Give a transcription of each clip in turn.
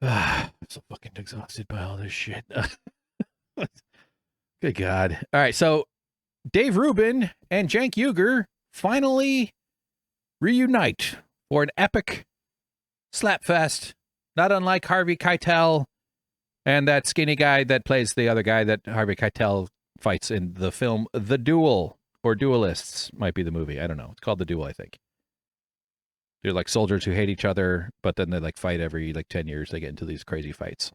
I'm so fucking exhausted by all this shit. Good God. All right, so Dave Rubin and Cenk Uygur finally reunite for an epic slapfest, not unlike Harvey Keitel and that skinny guy that plays the other guy that Harvey Keitel fights in the film The Duel, or Duelists might be the movie. I don't know. It's called The Duel, I think. They're like soldiers who hate each other, but then they like fight every like 10 years. They get into these crazy fights.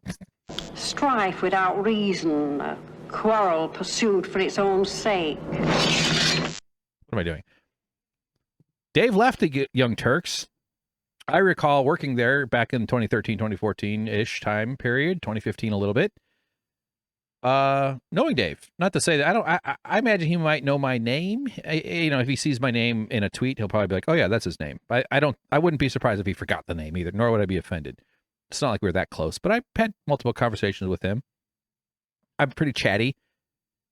Strife without reason, a quarrel pursued for its own sake. What am I doing? Dave left the Young Turks. I recall working there back in 2013, 2014-ish time period, 2015 a little bit. Knowing Dave, not to say that I imagine he might know my name. If he sees my name in a tweet, he'll probably be like, "Oh yeah, that's his name." I wouldn't be surprised if he forgot the name either, nor would I be offended. It's not like we're that close, but I had multiple conversations with him. I'm pretty chatty,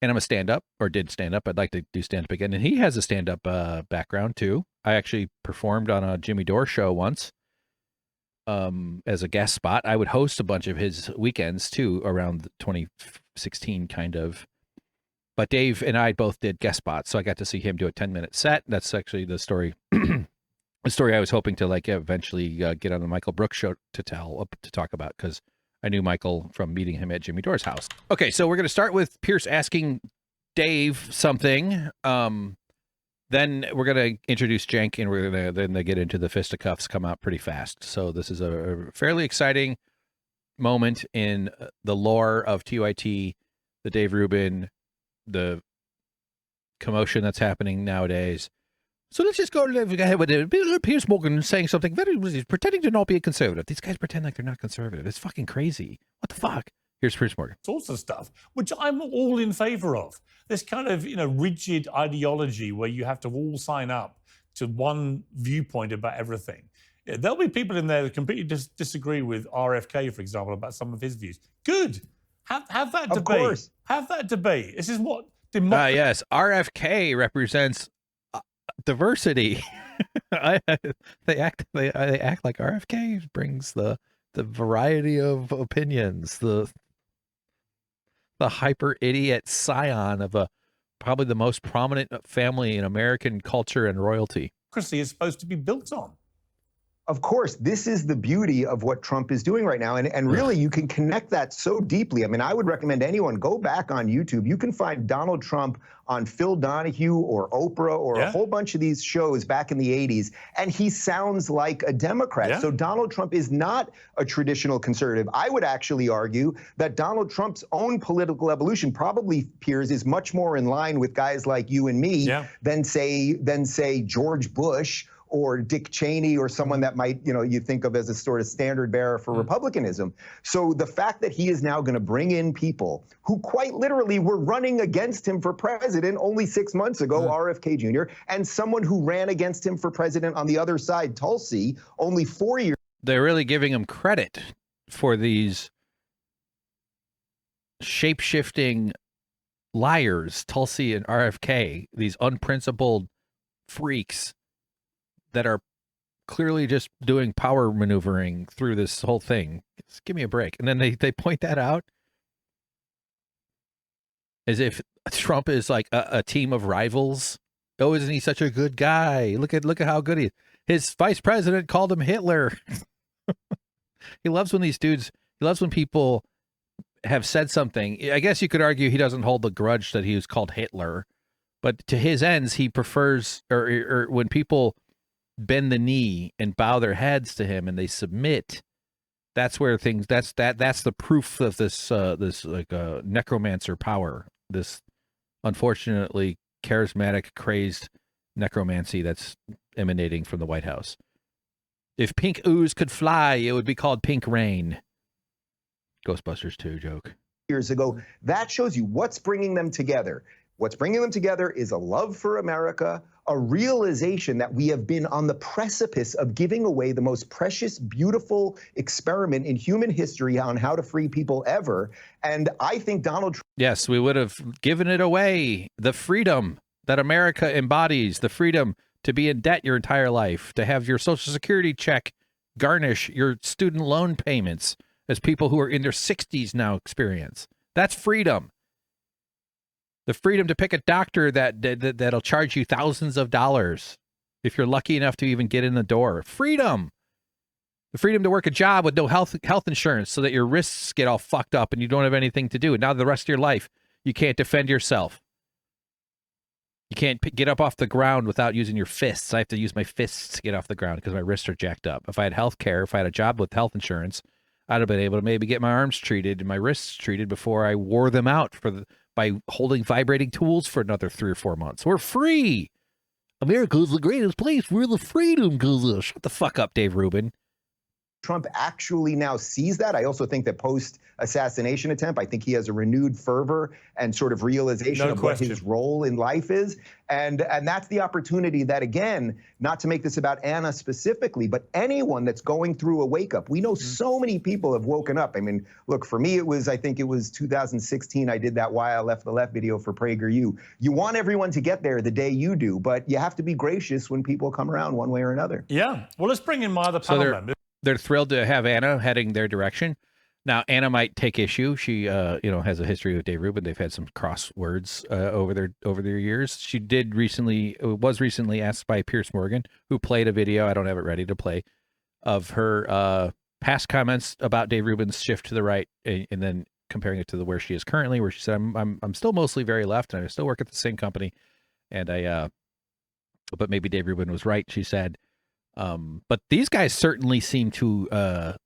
and I'm a stand-up, or did stand-up. I'd like to do stand-up again, and he has a stand-up background too. I actually performed on a Jimmy Dore show once. As a guest spot. I would host a bunch of his weekends too around 2016 kind of. But Dave and I both did guest spots, so I got to see him do a 10-minute set. That's actually the story the story I was hoping to like eventually get on the Michael Brooks show to talk about, because I knew Michael from meeting him at Jimmy Dore's house. Okay, so we're going to start with Piers asking Dave something. Then we're going to introduce Cenk, and we're going to then get into the fisticuffs come out pretty fast. So this is a fairly exciting moment in the lore of TYT, the Dave Rubin, the commotion that's happening nowadays. So let's just go ahead with Piers Morgan saying something pretending to not be a conservative. These guys pretend like they're not conservative. It's fucking crazy. What the fuck? Here's Piers Morgan. Sorts of stuff, which I'm all in favor of. This kind of, rigid ideology where you have to all sign up to one viewpoint about everything. There'll be people in there that completely disagree with RFK, for example, about some of his views. Good. Have that debate. Of course. Have that debate. This is what democracy... Yes, RFK represents diversity. They act like RFK brings the variety of opinions, the hyper idiot scion of probably the most prominent family in American culture and royalty. Democracy is supposed to be built on. Of course, this is the beauty of what Trump is doing right now. And really, you can connect that so deeply. I mean, I would recommend anyone go back on YouTube. You can find Donald Trump on Phil Donahue or Oprah or a whole bunch of these shows back in the 80s, and he sounds like a Democrat. Yeah. So Donald Trump is not a traditional conservative. I would actually argue that Donald Trump's own political evolution, probably, Piers, is much more in line with guys like you and me than say George Bush or Dick Cheney or someone that might, you think of as a sort of standard bearer for republicanism. So the fact that he is now going to bring in people who quite literally were running against him for president only 6 months ago, RFK Jr., and someone who ran against him for president on the other side, Tulsi, only 4 years. They're really giving him credit for these shape-shifting liars, Tulsi and RFK, these unprincipled freaks that are clearly just doing power maneuvering through this whole thing. Just give me a break. And then they point that out as if Trump is like a team of rivals. Oh, isn't he such a good guy? Look at how good he is. His vice president called him Hitler. He loves when people have said something. I guess you could argue he doesn't hold the grudge that he was called Hitler, but to his ends, he prefers, or when people bend the knee and bow their heads to him and they submit, that's where that's the proof of this necromancer power, this unfortunately charismatic, crazed necromancy that's emanating from the White House. If pink ooze could fly, it would be called pink rain. Ghostbusters 2 joke. Years ago, that shows you what's bringing them together. What's bringing them together is a love for America, a realization that we have been on the precipice of giving away the most precious, beautiful experiment in human history on how to free people ever. And I think Donald Trump... Yes, we would have given it away. The freedom that America embodies, the freedom to be in debt your entire life, to have your Social Security check garnish your student loan payments, as people who are in their 60s now experience. That's freedom. The freedom to pick a doctor that'll charge you thousands of dollars if you're lucky enough to even get in the door. Freedom. The freedom to work a job with no health insurance so that your wrists get all fucked up and you don't have anything to do. And now the rest of your life, you can't defend yourself. You can't get up off the ground without using your fists. I have to use my fists to get off the ground because my wrists are jacked up. If I had health care, if I had a job with health insurance, I'd have been able to maybe get my arms treated and my wrists treated before I wore them out by holding vibrating tools for another 3 or 4 months. We're free. America is the greatest place where the freedom goes. Shut the fuck up, Dave Rubin. Trump actually now sees that. I also think that post-assassination attempt, I think he has a renewed fervor and sort of realization of what his role in life is. And that's the opportunity that, again, not to make this about Anna specifically, but anyone that's going through a wake-up. We know so many people have woken up. I mean, look, for me, I think it was 2016, I did that Why I Left the Left video for PragerU. You want everyone to get there the day you do, but you have to be gracious when people come around one way or another. Yeah. Well, let's bring in my other panel members. They're thrilled to have Anna heading their direction. Now, Anna might take issue. She, has a history with Dave Rubin. They've had some crosswords over their years. She was recently asked by Piers Morgan, who played a video, I don't have it ready to play, of her past comments about Dave Rubin's shift to the right, and then comparing it to where she is currently, where she said, "I'm still mostly very left, and I still work at the same company, and but maybe Dave Rubin was right," she said. But these guys certainly seem to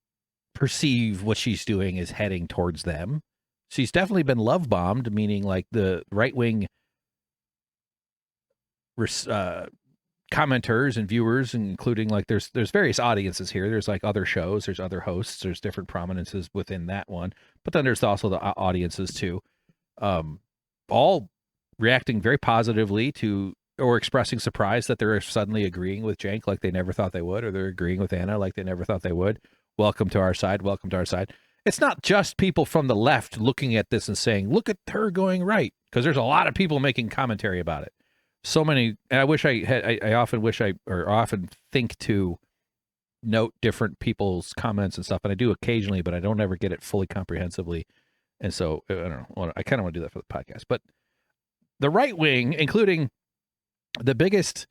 perceive what she's doing is heading towards them. She's definitely been love bombed, meaning like the right wing commenters and viewers, including like there's various audiences here. There's like other shows, there's other hosts, there's different prominences within that one. But then there's also the audiences too, all reacting very positively to, or expressing surprise that they're suddenly agreeing with Cenk like they never thought they would, or they're agreeing with Anna like they never thought they would. Welcome to our side. Welcome to our side. It's not just people from the left looking at this and saying, look at her going right, because there's a lot of people making commentary about it. So many, and I wish I often think to note different people's comments and stuff, and I do occasionally, but I don't ever get it fully comprehensively. And so, I don't know, I kind of want to do that for the podcast. But the right wing, including the biggest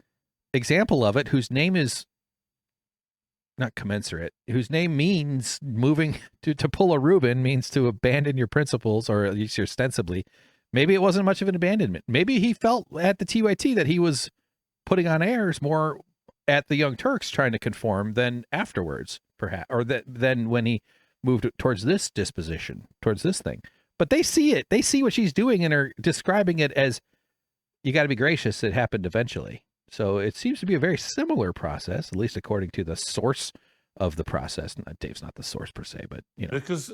example of it, whose name is not commensurate, whose name means moving to pull a Rubin means to abandon your principles, or at least ostensibly. Maybe it wasn't much of an abandonment. Maybe he felt at the TYT that he was putting on airs more at the Young Turks trying to conform than afterwards, perhaps, or than when he moved towards this disposition, towards this thing. But they see it. They see what she's doing and are describing it as, you got to be gracious, it happened eventually. So it seems to be a very similar process, at least according to the source of the process. Dave's not the source per se, but Because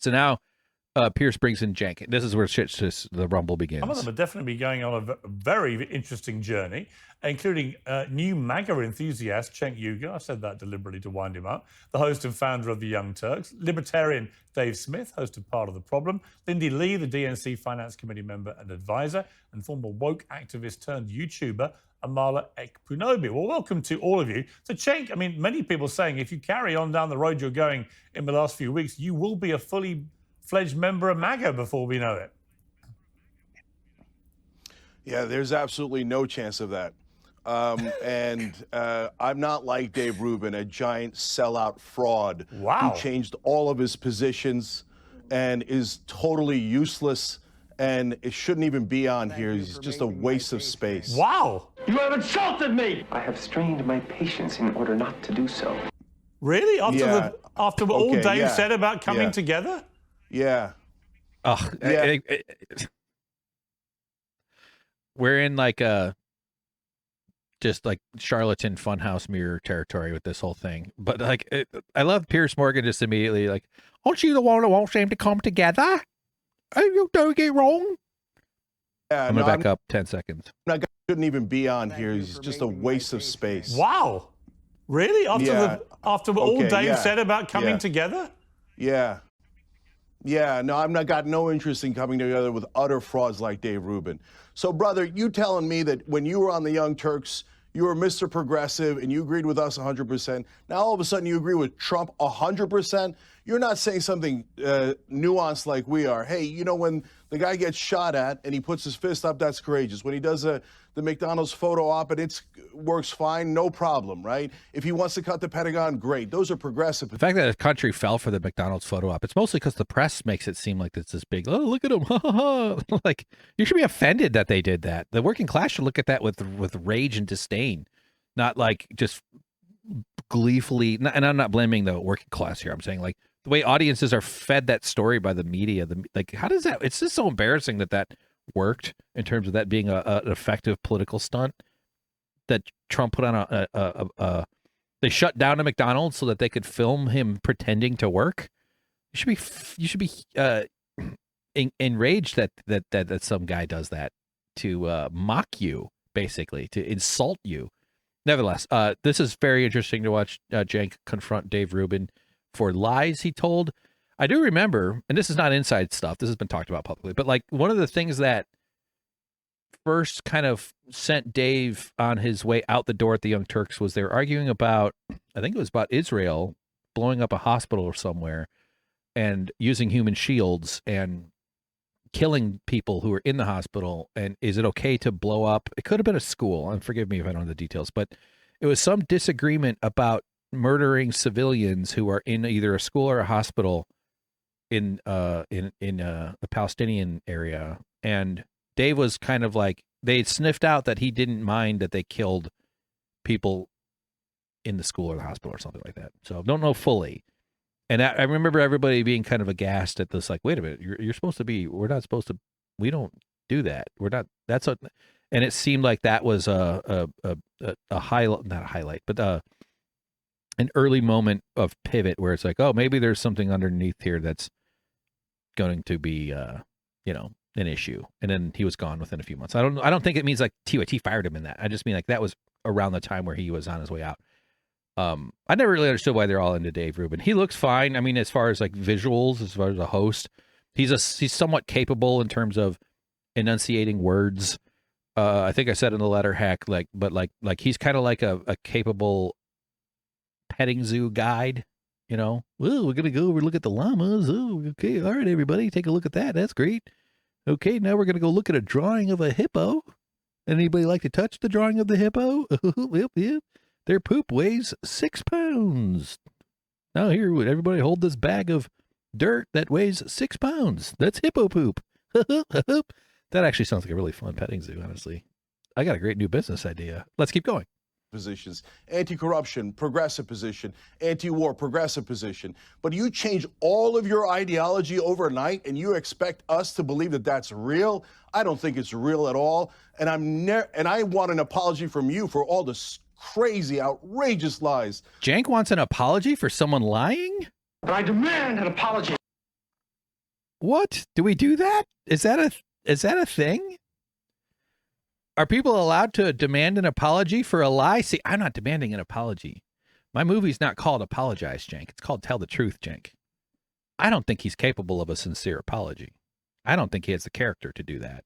so now Piers brings in Cenk. This is where the rumble begins. Some of them are definitely going on a very interesting journey, including new MAGA enthusiast Cenk Uygur. I said that deliberately to wind him up. The host and founder of the Young Turks. Libertarian Dave Smith, host of Part of the Problem. Lindy Lee, the DNC Finance Committee member and advisor. And former woke activist turned YouTuber Amala Ekpunobi. Well, welcome to all of you. So Cenk, I mean, many people saying if you carry on down the road you're going in the last few weeks, you will be a fully fledged member of MAGA before we know it. Yeah, there's absolutely no chance of that. I'm not like Dave Rubin, a giant sellout fraud who changed all of his positions and is totally useless, and it shouldn't even be on here. He's just a waste of space. Wow. You have insulted me! I have strained my patience in order not to do so. Really? After what all Dave said about coming together? Yeah. Ugh. Yeah. We're in like just like charlatan funhouse mirror territory with this whole thing. But like, I love Piers Morgan just immediately like, aren't you the one who wants them to come together? Are you doing it wrong? Yeah, I'm going to back up 10 seconds. Shouldn't even be on here. He's just a waste of space. Wow. Really? After what all Dave said about coming together? Yeah. Yeah, no, I've got no interest in coming together with utter frauds like Dave Rubin. So, brother, you telling me that when you were on the Young Turks, you were Mr. Progressive and you agreed with us 100%. Now, all of a sudden, you agree with Trump 100%? You're not saying something nuanced like we are. Hey, you know, when the guy gets shot at and he puts his fist up, that's courageous. When he does the McDonald's photo op and it works fine, no problem, right? If he wants to cut the Pentagon, great. Those are progressive. The fact that a country fell for the McDonald's photo op, it's mostly because the press makes it seem like it's this big, oh, look at him. Like, you should be offended that they did that. The working class should look at that with rage and disdain, not like just gleefully. And I'm not blaming the working class here. I'm saying, like, the way audiences are fed that story by the media, like, how does that, it's just so embarrassing that worked in terms of that being an effective political stunt that Trump put on they shut down a McDonald's so that they could film him pretending to work. You should be enraged that some guy does that to mock you, basically, to insult you. Nevertheless, this is very interesting to watch Cenk confront Dave Rubin for lies he told. I do remember, and this is not inside stuff, this has been talked about publicly, but like one of the things that first kind of sent Dave on his way out the door at the Young Turks was they were arguing about, I think it was about Israel blowing up a hospital or somewhere and using human shields and killing people who were in the hospital. And is it okay to blow up? It could have been a school, and forgive me if I don't know the details, but it was some disagreement about murdering civilians who are in either a school or a hospital in the Palestinian area. And Dave was kind of like, they sniffed out that he didn't mind that they killed people in the school or the hospital or something like that. So don't know fully. And I remember everybody being kind of aghast at this, like, wait a minute, you're supposed to be, we're not supposed to, we don't do that. We're not, that's a, and it seemed like that was a highlight, not a highlight, but an early moment of pivot where it's like, oh, maybe there's something underneath here that's going to be, an issue. And then he was gone within a few months. I don't think it means like TYT fired him in that. I just mean like that was around the time where he was on his way out. I never really understood why they're all into Dave Rubin. He looks fine. I mean, as far as like visuals, as far as a host, he's somewhat capable in terms of enunciating words. I think I said in the letter hack, but he's kind of like a capable petting zoo guide, you know. Well, we're gonna go over look at the llamas. Oh, okay, all right, everybody, take a look at that. That's great. Okay, now we're gonna go look at a drawing of a hippo. Anybody like to touch the drawing of the hippo? Yep. Their poop weighs 6 pounds. Now here, everybody hold this bag of dirt that weighs 6 pounds. That's hippo poop. That actually sounds like a really fun petting zoo, honestly. I got a great new business idea. Let's keep going. Positions, anti-corruption, progressive position, anti-war, progressive position. But you change all of your ideology overnight and you expect us to believe that that's real? I don't think it's real at all. And I want an apology from you for all the crazy, outrageous lies. Cenk wants an apology for someone lying? But I demand an apology. What? Do we do that? Is that a thing? Are people allowed to demand an apology for a lie? See, I'm not demanding an apology. My movie's not called Apologize, Cenk. It's called Tell the Truth, Cenk. I don't think he's capable of a sincere apology. I don't think he has the character to do that.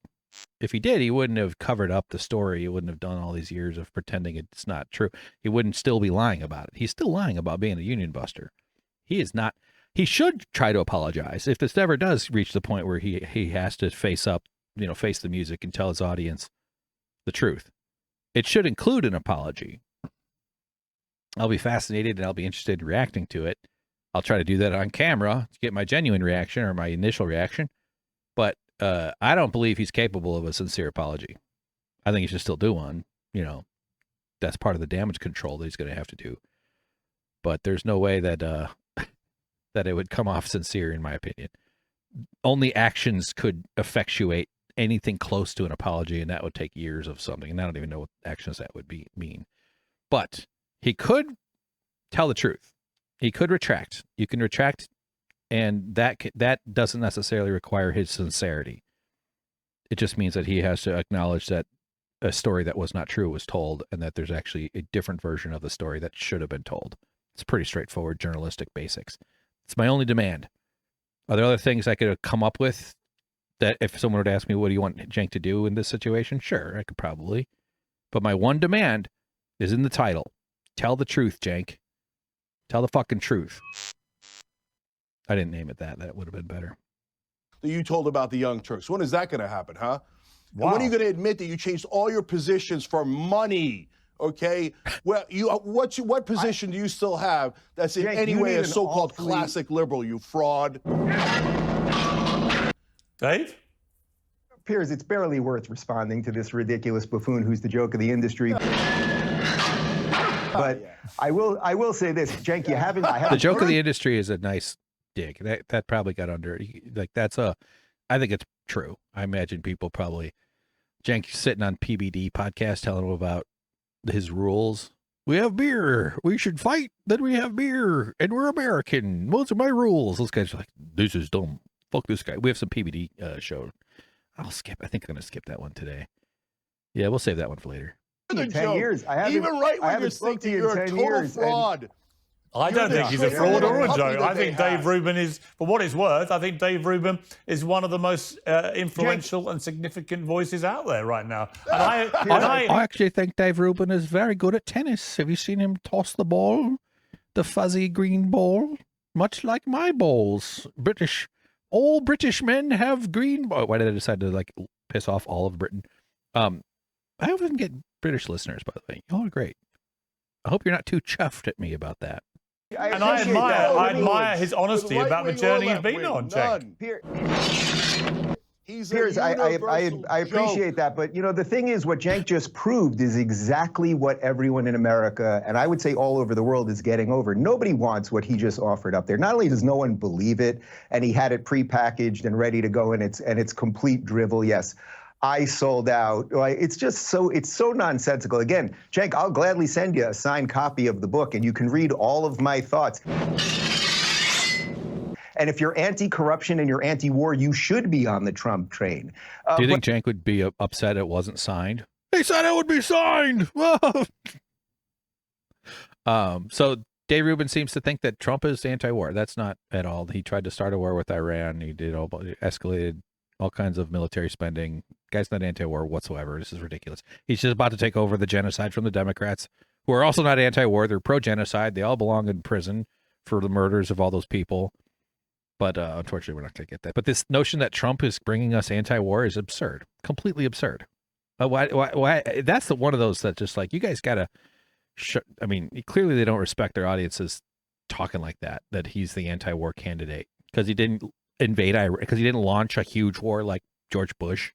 If he did, he wouldn't have covered up the story. He wouldn't have done all these years of pretending it's not true. He wouldn't still be lying about it. He's still lying about being a union buster. He is not. He should try to apologize. If this ever does reach the point where he has to face up, face the music and tell his audience the truth, it should include an apology. I'll be fascinated and I'll be interested in reacting to it. I'll try to do that on camera to get my genuine reaction or my initial reaction. But I don't believe he's capable of a sincere apology. I think he should still do one. That's part of the damage control that he's going to have to do. But there's no way that that it would come off sincere, in my opinion. Only actions could effectuate anything close to an apology, and that would take years of something. And I don't even know what actions that would mean. But he could tell the truth. He could retract. You can retract, and that doesn't necessarily require his sincerity. It just means that he has to acknowledge that a story that was not true was told, and that there's actually a different version of the story that should have been told. It's pretty straightforward journalistic basics. It's my only demand. Are there other things I could come up with that if someone would ask me, what do you want Cenk to do in this situation? Sure, I could probably. But my one demand is in the title. Tell the truth, Cenk. Tell the fucking truth. I didn't name it that. That would have been better. That you told about the Young Turks. When is that going to happen, huh? Wow. And when are you going to admit that you changed all your positions for money? Okay, well, what position do you still have that's in Cenk, any you way need a an so-called awfully- classic liberal? You fraud. Dave? Piers, it's barely worth responding to this ridiculous buffoon who's the joke of the industry. But I will say this, Cenk, you haven't. The joke of the industry is a nice dig. That probably got under like I think it's true. I imagine people probably Cenk sitting on PBD podcast telling him about his rules. We have beer. We should fight. Then we have beer, and we're American. Those are my rules. Those guys are like, this is dumb. Fuck this guy. We have some PBD show. I'll skip. I think I'm gonna skip that one today. Yeah, we'll save that one for later. 10 years. Even right when you're thinking you're a total fraud. I don't think he's a fraud or a joke. I think Dave Rubin is, for what it's worth, I think Dave Rubin is one of the most influential and significant voices out there right now. And I actually think Dave Rubin is very good at tennis. Have you seen him toss the ball? The fuzzy green ball? Much like my balls. All British men have green ball. Why did I decide to like piss off all of Britain? I often get British listeners, by the way. Y'all are great. I hope you're not too chuffed at me about that. I admire his honesty about the journey he's been on, Cenk. Piers, I appreciate that, but you know the thing is, what Cenk just proved is exactly what everyone in America, and I would say all over the world, is getting over. Nobody wants what he just offered up there. Not only does no one believe it, and he had it prepackaged and ready to go, and it's complete drivel. Yes, I sold out. It's just it's so nonsensical. Again, Cenk, I'll gladly send you a signed copy of the book, and you can read all of my thoughts. And if you're anti-corruption and you're anti-war, you should be on the Trump train. Do you think Cenk would be upset it wasn't signed? They said it would be signed. So Dave Rubin seems to think that Trump is anti-war. That's not at all. He tried to start a war with Iran. He escalated all kinds of military spending. Guy's not anti-war whatsoever. This is ridiculous. He's just about to take over the genocide from the Democrats, who are also not anti-war. They're pro-genocide. They all belong in prison for the murders of all those people. But unfortunately, we're not going to get that. But this notion that Trump is bringing us anti-war is absurd, completely absurd. Why? That's one of those that just like, you guys got to. I mean, clearly they don't respect their audiences talking like that. That he's the anti-war candidate because he didn't invade Iraq, because he didn't launch a huge war like George Bush.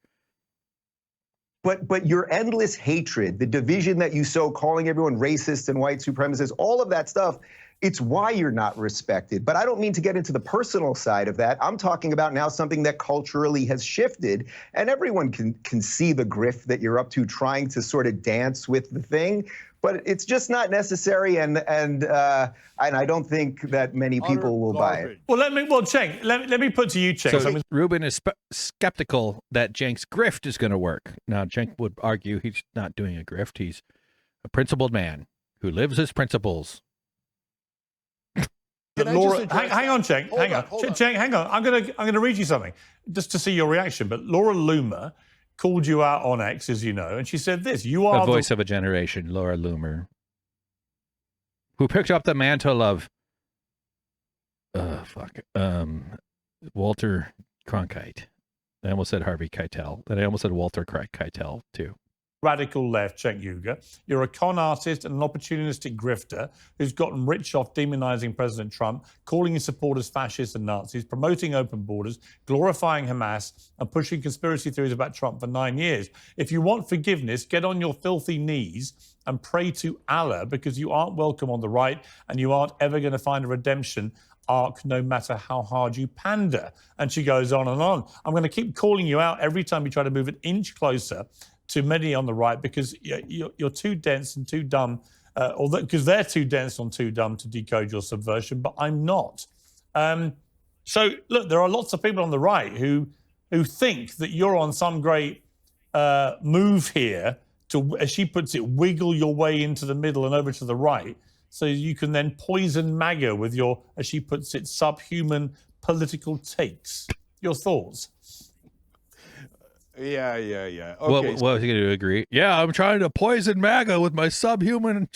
But your endless hatred, the division that you sow, calling everyone racist and white supremacists, all of that stuff, it's why you're not respected. But I don't mean to get into the personal side of that. I'm talking about now something that culturally has shifted, and everyone can see the grift that you're up to, trying to sort of dance with the thing. But it's just not necessary, and I don't think that many people will buy it. Well, Cenk, let me put to you, Cenk. So Rubin is skeptical that Cenk's grift is going to work. Now, Cenk would argue he's not doing a grift. He's a principled man who lives his principles. Laura, hang on, Cenk. Cenk, hang on. I'm gonna read you something just to see your reaction. But Laura Loomer called you out on X, as you know, and she said this: "You are the voice of a generation, Laura Loomer, who picked up the mantle of Walter Cronkite." I almost said Harvey Keitel. Then I almost said Walter Keitel too. Radical left, Cenk Uygur. You're a con artist and an opportunistic grifter who's gotten rich off demonizing President Trump, calling his supporters fascists and Nazis, promoting open borders, glorifying Hamas, and pushing conspiracy theories about Trump for 9 years. If you want forgiveness, get on your filthy knees and pray to Allah, because you aren't welcome on the right and you aren't ever going to find a redemption arc no matter how hard you pander. And she goes on and on. I'm going to keep calling you out every time you try to move an inch closer to many on the right, because you're too dense and too dumb, because they're too dense and too dumb to decode your subversion, but I'm not. So look, there are lots of people on the right who think that you're on some great move here to, as she puts it, wiggle your way into the middle and over to the right, so you can then poison MAGA with your, as she puts it, subhuman political takes. Your thoughts? Yeah. Okay. What was he going to agree? Yeah, I'm trying to poison MAGA with my subhuman.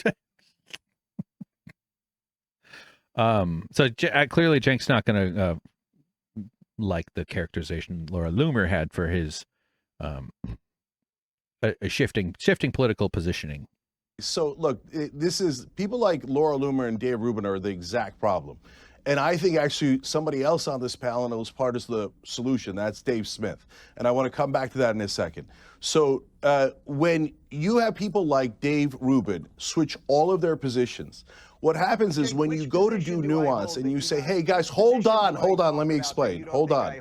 Clearly Cenk's not going to like the characterization Laura Loomer had for his a shifting political positioning. So look, this is people like Laura Loomer and Dave Rubin are the exact problem. And I think actually somebody else on this panel was part of the solution. That's Dave Smith. And I want to come back to that in a second. So when you have people like Dave Rubin switch all of their positions, what happens is when you go to do nuance and you say, hey guys, hold on, let me explain. Hold on.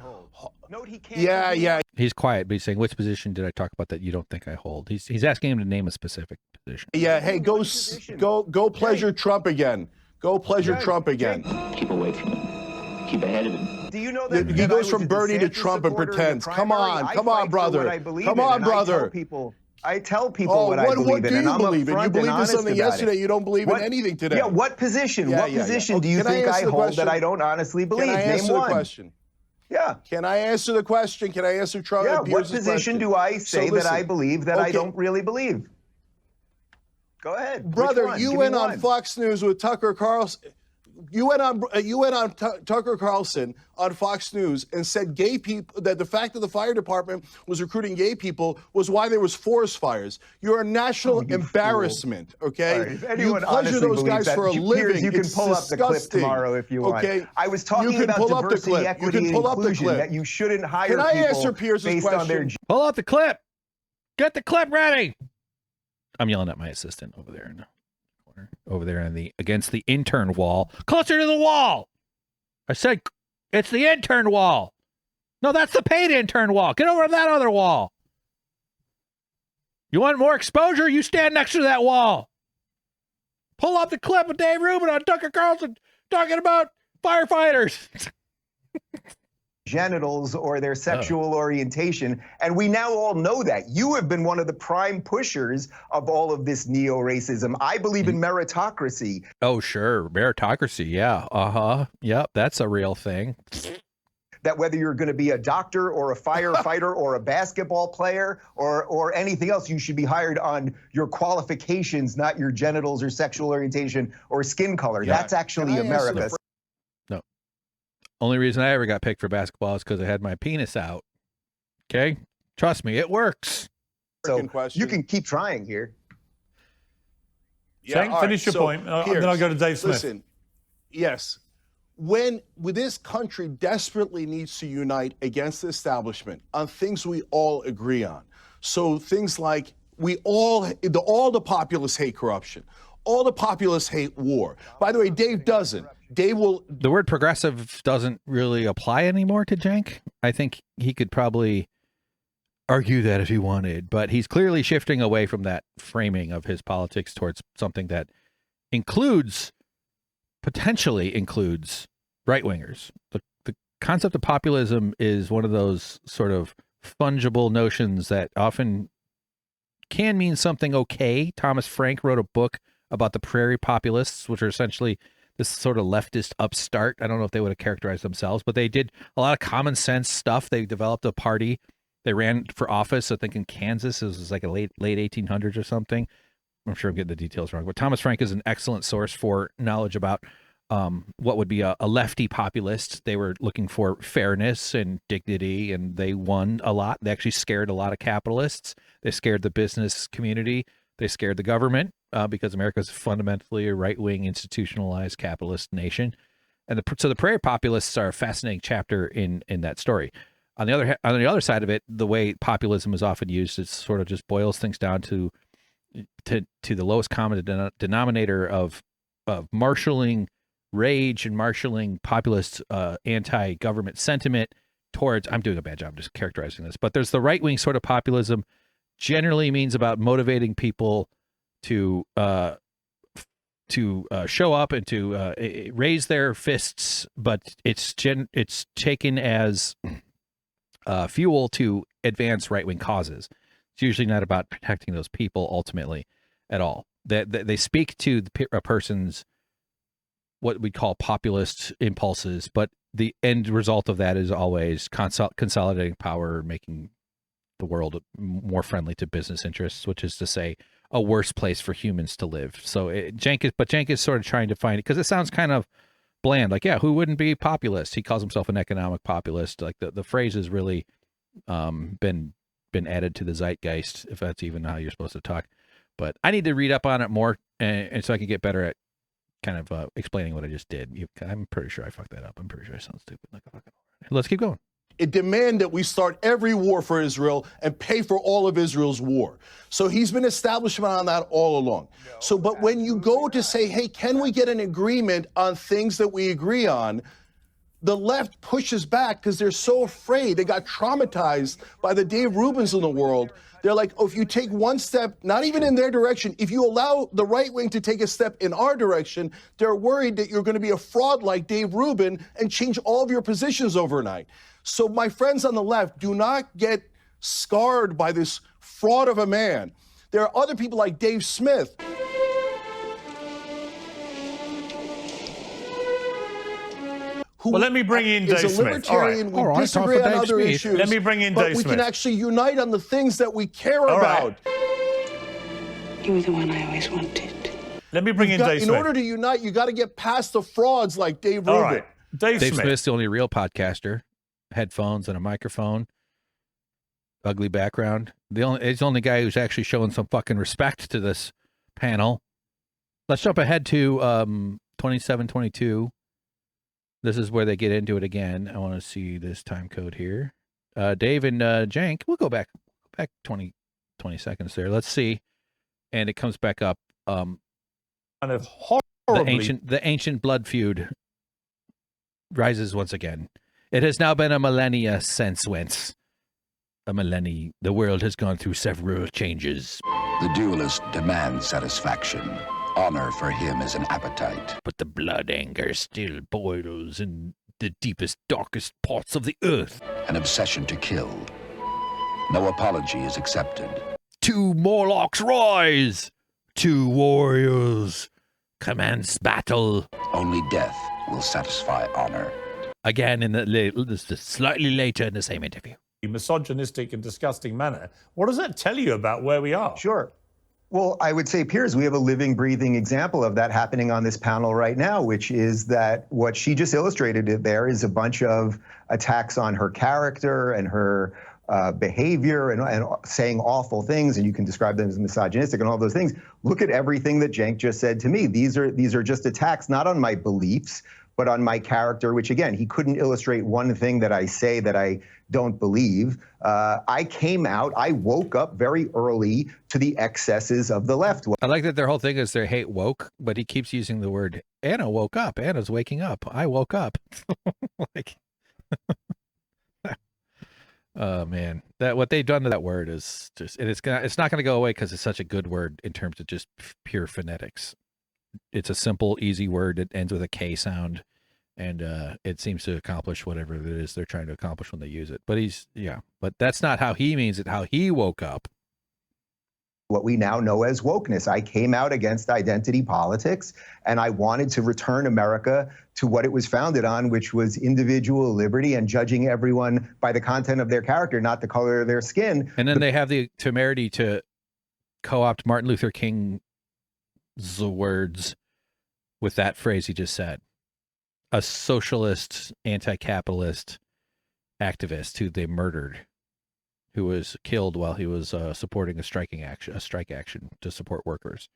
Yeah. He's quiet, but he's saying, which position did I talk about that you don't think I hold? He's asking him to name a specific position. Yeah, hey, go pleasure Trump again. Go pleasure Trump again. Keep away from him. Keep ahead of him. Do you know that he goes from Bernie to Trump and pretends? Come on, brother. Come on, brother. I tell people what I believe in. What do you believe in? You believed in something yesterday. You don't believe in anything today. Yeah, what position? What position do you think I hold that I don't honestly believe? Can I answer the question? Yeah. Can I answer the question? Can I answer Trump? Yeah, what position do I say that I believe that I don't really believe? Go ahead. Brother, you went on Fox News with Tucker Carlson. You went on Tucker Carlson on Fox News and said gay people, that the fact that the fire department was recruiting gay people was why there was forest fires. You're a national embarrassment, okay? Right. You pleasure those guys for a living. Piers, you can pull up the clip tomorrow if you want. Okay? I was talking about diversity, equity, and inclusion, that you shouldn't hire people answer Piers's based on their... Pull up the clip. Get the clip ready. I'm yelling at my assistant over there in the corner, over there on against the intern wall, closer to the wall. I said, it's the intern wall. No, that's the paid intern wall. Get over to that other wall. You want more exposure? You stand next to that wall. Pull up the clip of Dave Rubin on Tucker Carlson talking about firefighters. Genitals or their sexual orientation, and we now all know that. You have been one of the prime pushers of all of this neo-racism. I believe in meritocracy. Oh, sure. Meritocracy, yeah. Yep, that's a real thing. That whether you're going to be a doctor or a firefighter or a basketball player or anything else, you should be hired on your qualifications, not your genitals or sexual orientation or skin color. Yeah. That's actually America. Only reason I ever got picked for basketball is because I had my penis out. Okay? Trust me, it works. So you can keep trying here. Yeah, Cenk, finish your point, and then I'll go to Dave Smith. Listen, yes. When this country desperately needs to unite against the establishment on things we all agree on. So things like all the populists hate corruption. All the populists hate war. By the way, Dave doesn't. Dave will... The word progressive doesn't really apply anymore to Cenk. I think he could probably argue that if he wanted, but he's clearly shifting away from that framing of his politics towards something that potentially includes right-wingers. The concept of populism is one of those sort of fungible notions that often can mean something okay. Thomas Frank wrote a book about the prairie populists, which are essentially this sort of leftist upstart. I don't know if they would have characterized themselves, but they did a lot of common sense stuff. They developed a party. They ran for office, I think in Kansas. It was like a late 1800s or something. I'm sure I'm getting the details wrong, but Thomas Frank is an excellent source for knowledge about what would be a lefty populist. They were looking for fairness and dignity, and they won a lot. They actually scared a lot of capitalists. They scared the business community. They scared the government because America is fundamentally a right-wing, institutionalized capitalist nation. And so the prairie populists are a fascinating chapter in that story. On the other side of it, the way populism is often used, it sort of just boils things down to the lowest common denominator of marshaling rage and marshaling populist anti-government sentiment towards, I'm doing a bad job just characterizing this, but there's the right-wing sort of populism, generally means about motivating people to show up and to raise their fists, but it's taken as fuel to advance right-wing causes. It's usually not about protecting those people ultimately at all. They speak to a person's what we call populist impulses, but the end result of that is always consolidating power, making the world more friendly to business interests, which is to say a worse place for humans to live. So Cenk is sort of trying to find it, because it sounds kind of bland. Like, yeah, who wouldn't be populist? He calls himself an economic populist. Like the phrase has really been added to the zeitgeist, if that's even how you're supposed to talk. But I need to read up on it more, and so I can get better at kind of explaining what I just did. I'm pretty sure I fucked that up. I'm pretty sure I sound stupid. Like a fucking. Let's keep going. It demand that we start every war for Israel and pay for all of Israel's war. So he's been establishment on that all along. So, but when you go to say, hey, can we get an agreement on things that we agree on? The left pushes back because they're so afraid. They got traumatized by the Dave Rubins in the world. They're like, oh, if you take one step, not even in their direction, if you allow the right wing to take a step in our direction, they're worried that you're going to be a fraud like Dave Rubin and change all of your positions overnight. So my friends on the left, do not get scarred by this fraud of a man. There are other people like Dave Smith. Well, let me bring in Dave Smith. Libertarian. All right. We disagree on other issues. Let me bring in Dave Smith. But we can actually unite on the things that we care about. You were the one I always wanted. Let me bring in Dave Smith. In order to unite, you got to get past the frauds like Dave Rubin. All right. Dave Smith. Smith's the only real podcaster. Headphones and a microphone. Ugly background. He's the only guy who's actually showing some fucking respect to this panel. Let's jump ahead to 2722. This is where they get into it again. I want to see this time code here. Dave and Cenk, we'll go back 20 seconds there. Let's see. And it comes back up. Kind of horribly. The ancient blood feud rises once again. It has now been a millennia since whence. A millennia. The world has gone through several changes. The duelist demands satisfaction. Honor for him is an appetite. But the blood anger still boils in the deepest, darkest parts of the earth. An obsession to kill. No apology is accepted. 2 Morlocks rise. 2 warriors commence battle. Only death will satisfy honor. Again, in the slightly later in the same interview. Misogynistic and disgusting manner. What does that tell you about where we are? Sure. Well, I would say, Piers, we have a living, breathing example of that happening on this panel right now, which is that what she just illustrated there is a bunch of attacks on her character and her behavior and saying awful things, and you can describe them as misogynistic and all those things. Look at everything that Cenk just said to me. These are just attacks, not on my beliefs, but on my character, which again, he couldn't illustrate one thing that I say that I don't believe. I came out, I woke up very early to the excesses of the left. I like that their whole thing is they hate woke, but he keeps using the word, Anna woke up, Anna's waking up, I woke up. Like, oh man, what they've done to that word is just, and it's not gonna go away because it's such a good word in terms of just pure phonetics. It's a simple, easy word. It ends with a K sound, and it seems to accomplish whatever it is they're trying to accomplish when they use it. But but that's not how he means it, how he woke up. What we now know as wokeness. I came out against identity politics, and I wanted to return America to what it was founded on, which was individual liberty and judging everyone by the content of their character, not the color of their skin. And then they have the temerity to co-opt Martin Luther King's words with that phrase he just said. A socialist, anti-capitalist activist who they murdered, who was killed while he was supporting a strike action to support workers.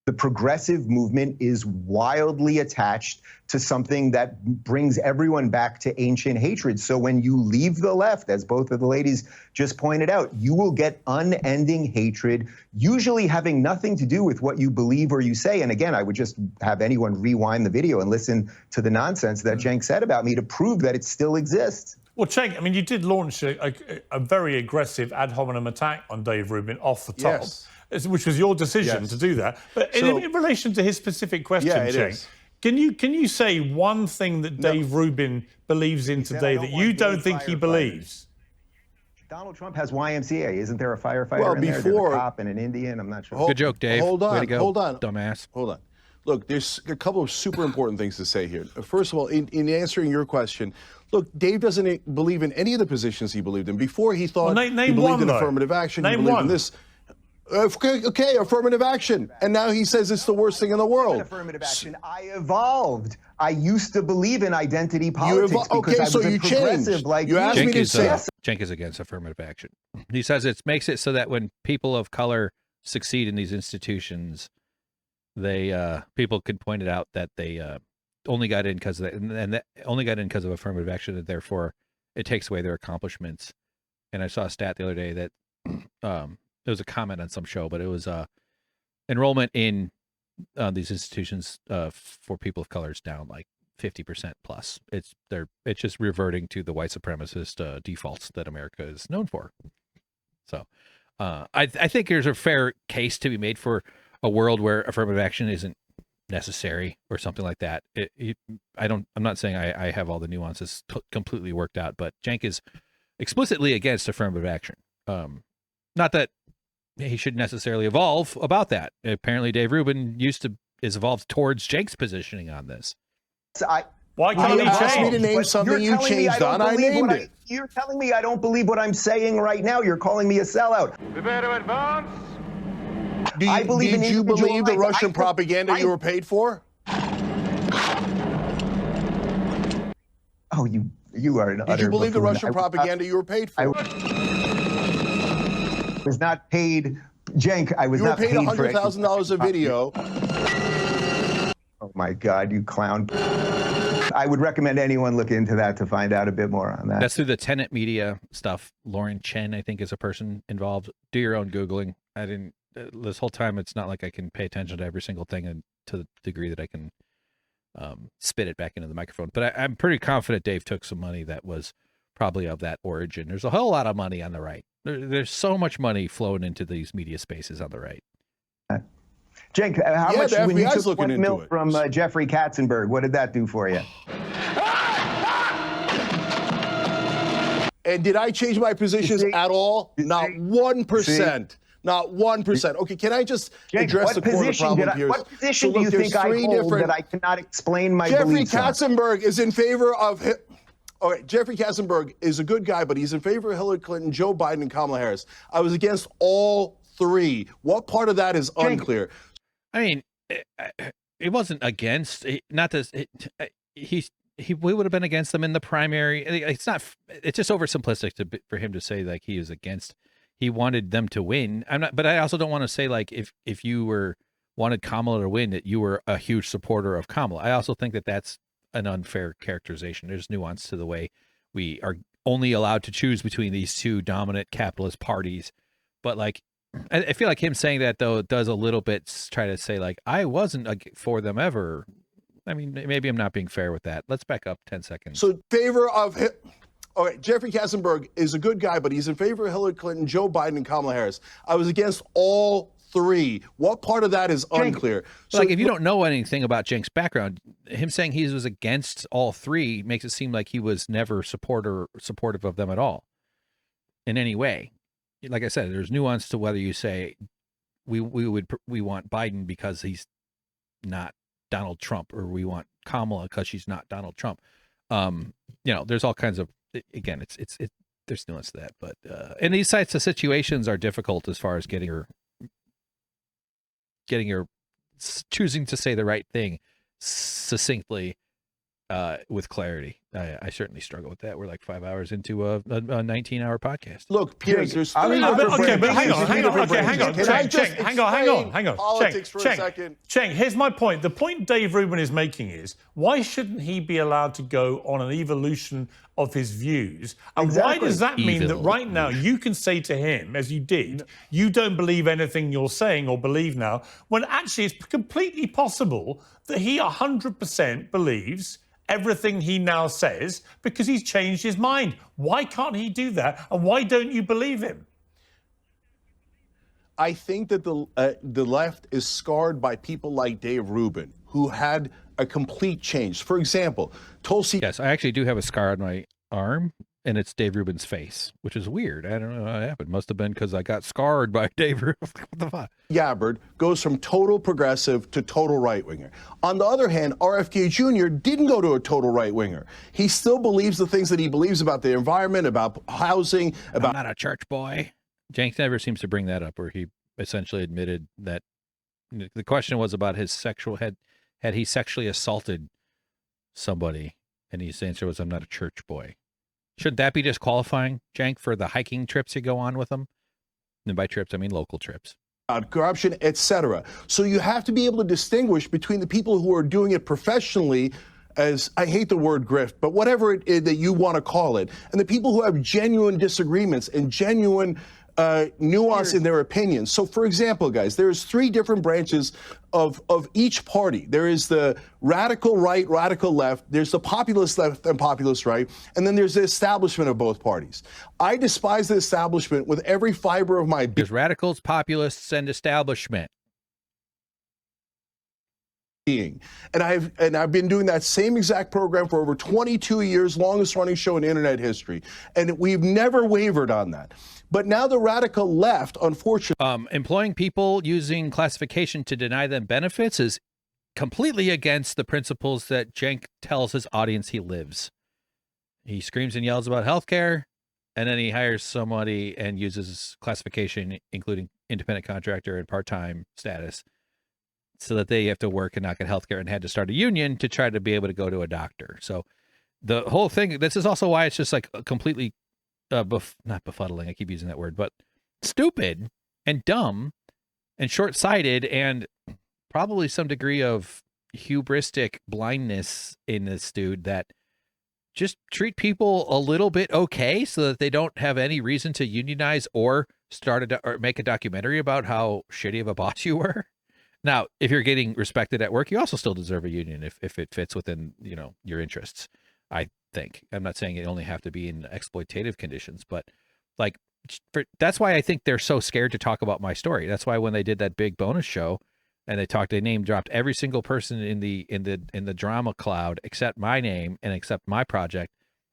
The progressive movement is wildly attached to something that brings everyone back to ancient hatred. So when you leave the left, as both of the ladies just pointed out, you will get unending hatred, usually having nothing to do with what you believe or you say. And again, I would just have anyone rewind the video and listen to the nonsense that Cenk said about me to prove that it still exists. Well, Cenk, I mean, you did launch a very aggressive ad hominem attack on Dave Rubin off the top. Yes. Which was your decision to do that. But in relation to his specific question, Cenk, can you say one thing that Dave Rubin believes in today that you don't think he believes? Donald Trump has YMCA. Isn't there a firefighter in there? There's a cop and an Indian. I'm not sure. Good joke, Dave. Hold on. Way to go, hold on. Dumbass. Hold on. Look, there's a couple of super important things to say here. First of all, in answering your question, look, Dave doesn't believe in any of the positions he believed in. Before he thought he believed in affirmative action, he believed in this. Okay, affirmative action. And now he says it's the worst thing in the world. Affirmative action. I evolved. I used to believe in identity politics because I was so a you progressive changed. like You asked me to say. Cenk is against affirmative action. He says it makes it so that when people of color succeed in these institutions, they people could point it out that they only got in because of that, and that only got in because of affirmative action, and therefore it takes away their accomplishments. And I saw a stat the other day that there was a comment on some show, but it was enrollment in these institutions for people of color is down like 50% plus. It's just reverting to the white supremacist defaults that America is known for. So I think there's a fair case to be made for a world where affirmative action isn't necessary or something like that. I'm not saying I have all the nuances completely worked out, but Cenk is explicitly against affirmative action. Not that he should necessarily evolve about that. Apparently Dave Rubin is evolved towards Cenk's positioning on this. Why can't he asked me change? to name something you changed on? I named it. You're telling me I don't believe what I'm saying right now. You're calling me a sellout. Prepare to advance. Did you believe the Russian propaganda you were paid for? Oh, you are an utter Did you believe the buffoon. Russian propaganda you were paid for? I was not paid, Cenk. I was not paid You were for paid $100,000 a video. Oh my God, you clown! I would recommend anyone look into that to find out a bit more on that. That's through the Tenet Media stuff. Lauren Chen, I think, is a person involved. Do your own Googling. I didn't. This whole time, it's not like I can pay attention to every single thing, and to the degree that I can spit it back into the microphone. But I'm pretty confident Dave took some money that was probably of that origin. There's a whole lot of money on the right. There's so much money flowing into these media spaces on the right. Cenk, how much the when you FBI's took looking $1 million into it. from Jeffrey Katzenberg? What did that do for you? And did I change my positions at all? Not 1%. Not 1%. Okay, can I just address the core of the problem, Piers? What position do you think I hold that I cannot explain my beliefs on? Jeffrey Katzenberg is in favor of... Okay, Jeffrey Katzenberg is a good guy, but he's in favor of Hillary Clinton, Joe Biden, and Kamala Harris. I was against all three. What part of that is unclear? I mean, it wasn't against. Not this. We would have been against them in the primary. It's not. It's just oversimplistic for him to say like he is against. He wanted them to win. I'm not. But I also don't want to say like if you wanted Kamala to win that you were a huge supporter of Kamala. I also think that that's an unfair characterization. There's nuance to the way we are only allowed to choose between these two dominant capitalist parties. But like, I feel like him saying that though does a little bit try to say like I wasn't for them ever. I mean, maybe I'm not being fair with that. Let's back up 10 seconds. So favor of... Okay, Jeffrey Katzenberg is a good guy, but he's in favor of Hillary Clinton, Joe Biden, and Kamala Harris. I was against all three. What part of that is unclear? So, like, if you don't know anything about Cenk's background, him saying he was against all three makes it seem like he was never supportive of them at all in any way. Like I said, there's nuance to whether you say we want Biden because he's not Donald Trump, or we want Kamala because she's not Donald Trump. There's all kinds of, again, there's nuance to that, but and these types of situations are difficult as far as getting your choosing to say the right thing succinctly with clarity. I certainly struggle with that. We're like 5 hours into a 19-hour podcast. Look, Piers, there's three but hang on. politics for a second. Cenk, here's my point. The point Dave Rubin is making is, why shouldn't he be allowed to go on an evolution of his views? And why does that mean that right now you can say to him, as you did, you don't believe anything you're saying or believe now, when actually it's completely possible that he 100% believes everything he now says because he's changed his mind? Why can't he do that? And why don't you believe him? I think that the left is scarred by people like Dave Rubin, who had a complete change. For example, Tulsi... Yes, I actually do have a scar on my arm, and it's Dave Rubin's face, which is weird. I don't know how it happened. Must have been because I got scarred by Dave Rubin. What the fuck? Gabbard goes from total progressive to total right-winger. On the other hand, RFK Jr. didn't go to a total right-winger. He still believes the things that he believes about the environment, about housing, about... I'm not a church boy. Cenk never seems to bring that up, where he essentially admitted that the question was about his sexual had he sexually assaulted somebody, and his answer was, "I'm not a church boy." Should that be disqualifying, Cenk, for the hiking trips you go on with him? And by trips, I mean local trips. Corruption, etc. So you have to be able to distinguish between the people who are doing it professionally, as I hate the word grift, but whatever it is that you want to call it, and the people who have genuine disagreements and genuine nuance in their opinions. So, for example, guys, there's 3 different branches of each party. There is the radical right, radical left, there's the populist left and populist right, and then there's the establishment of both parties. I despise the establishment with every fiber of my being. There's radicals, populists, and establishment. And I've been doing that same exact program for over 22 years, longest running show in internet history, and we've never wavered on that. But now the radical left, unfortunately, employing people using classification to deny them benefits is completely against the principles that Cenk tells his audience he lives. He screams and yells about healthcare, and then he hires somebody and uses classification, including independent contractor and part-time status, so that they have to work and not get healthcare, and had to start a union to try to be able to go to a doctor. So the whole thing, this is also why it's just like a completely not befuddling, I keep using that word, but stupid and dumb and short-sighted, and probably some degree of hubristic blindness in this dude, that just treat people a little bit okay so that they don't have any reason to unionize or or make a documentary about how shitty of a boss you were. Now, if you're getting respected at work, you also still deserve a union if it fits within, your interests, I think. I'm not saying it only have to be in exploitative conditions, but like, that's why I think they're so scared to talk about my story. That's why when they did that big bonus show and they name dropped every single person in the drama cloud except my name and except my project,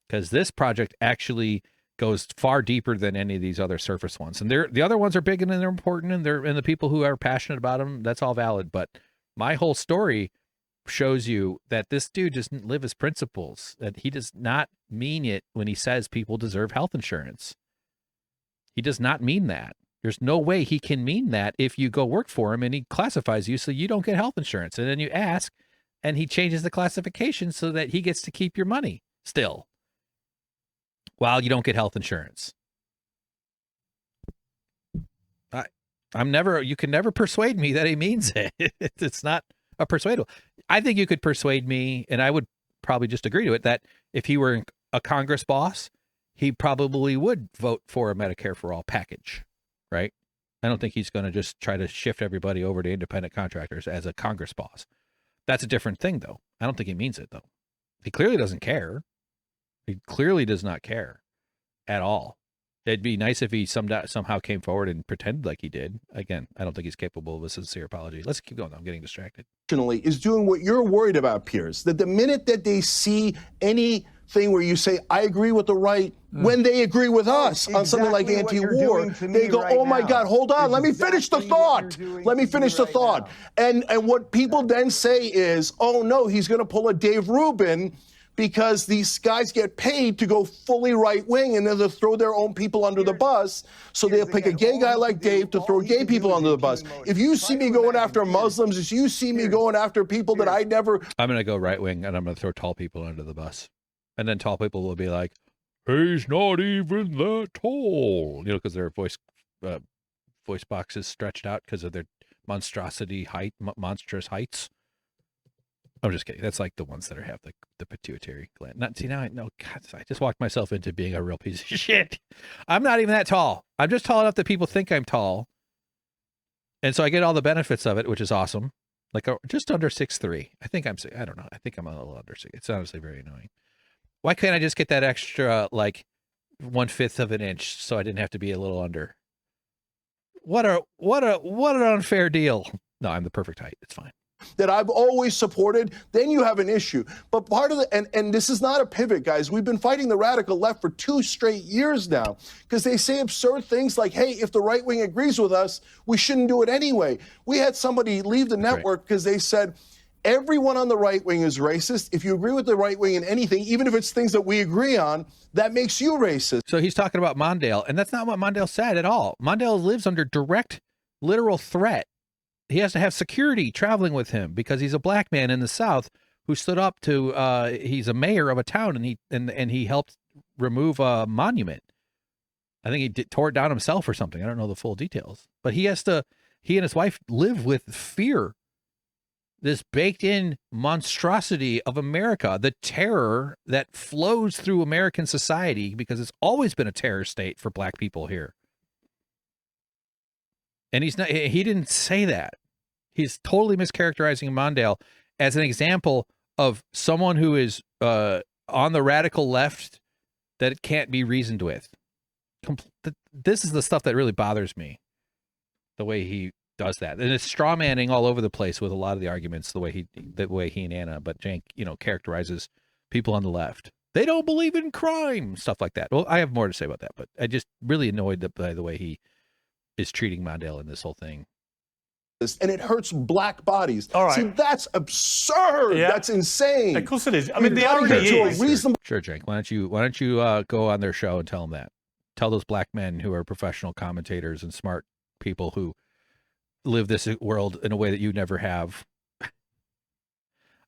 because this project actually goes far deeper than any of these other surface ones. And the other ones are big and they're important, and the people who are passionate about them, that's all valid. But my whole story shows you that this dude doesn't live his principles, that he does not mean it when he says people deserve health insurance. He does not mean that. There's no way he can mean that if you go work for him and he classifies you so you don't get health insurance. And then you ask, and he changes the classification so that he gets to keep your money still, while you don't get health insurance. You can never persuade me that he means it. It's not a persuadable. I think you could persuade me, and I would probably just agree to it, that if he were a Congress boss, he probably would vote for a Medicare for all package, right? I don't think he's going to just try to shift everybody over to independent contractors as a Congress boss. That's a different thing, though. I don't think he means it, though. He clearly doesn't care. He clearly does not care at all. It'd be nice if he somehow came forward and pretended like he did. Again, I don't think he's capable of a sincere apology. Let's keep going. I'm getting distracted. Is doing what you're worried about, Piers. That the minute that they see anything where you say, I agree with the right, when they agree with us on something like anti-war, they go, oh my God, hold on, let me finish the thought. Let me finish the thought. And what people then say is, oh no, he's going to pull a Dave Rubin, because these guys get paid to go fully right-wing, and then they'll throw their own people under the bus. So they'll pick a gay guy like Dave to throw gay people under the bus. If you see me going after Muslims, if you see me going after people that I never... I'm going to go right-wing, and I'm going to throw tall people under the bus. And then tall people will be like, he's not even that tall. Because their voice box is stretched out because of their monstrous heights. I'm just kidding. That's like the ones that have the pituitary gland. God, I just walked myself into being a real piece of shit. I'm not even that tall. I'm just tall enough that people think I'm tall. And so I get all the benefits of it, which is awesome. Like just under 6'3". I don't know. I think I'm a little under 6. It's honestly very annoying. Why can't I just get that extra, like 1/5 of an inch so I didn't have to be a little under? What an unfair deal. No, I'm the perfect height. It's fine. That I've always supported, then you have an issue. But part of and this is not a pivot, guys. We've been fighting the radical left for 2 straight years now, because they say absurd things like, hey, if the right wing agrees with us, we shouldn't do it anyway. We had somebody leave the network because they said, everyone on the right wing is racist. If you agree with the right wing in anything, even if it's things that we agree on, that makes you racist. So he's talking about Mondale, and that's not what Mondale said at all. Mondale lives under direct literal threat. He has to have security traveling with him because he's a black man in the South who stood up to, he's a mayor of a town, and he helped remove a monument. I think he tore it down himself or something. I don't know the full details, but he and his wife live with fear. This baked in monstrosity of America, the terror that flows through American society, because it's always been a terror state for black people here. And he didn't say that. He's totally mischaracterizing Mondale as an example of someone who is on the radical left that it can't be reasoned with. This is the stuff that really bothers me, the way he does that. And it's straw manning all over the place with a lot of the arguments, the way he and Anna, but Cenk, characterizes people on the left. They don't believe in crime, stuff like that. Well, I have more to say about that, but I just really annoyed by the way he is treating Mondale in this whole thing. And it hurts black bodies. All right. See, that's absurd. Yeah. That's insane. Of course it is. I mean, the irony is... Sure, Cenk. Why don't you go on their show and tell them that? Tell those black men who are professional commentators and smart people who live this world in a way that you never have.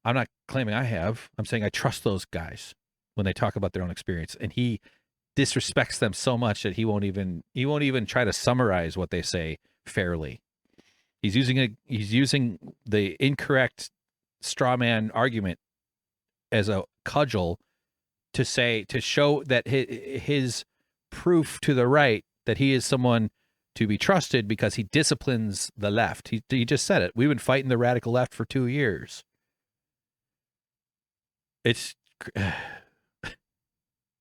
I'm not claiming I have. I'm saying I trust those guys when they talk about their own experience, and he disrespects them so much that he won't even try to summarize what they say fairly. He's using the incorrect straw man argument as a cudgel to show that his proof to the right that he is someone to be trusted because he disciplines the left. He just said it. We've been fighting the radical left for 2 years. It's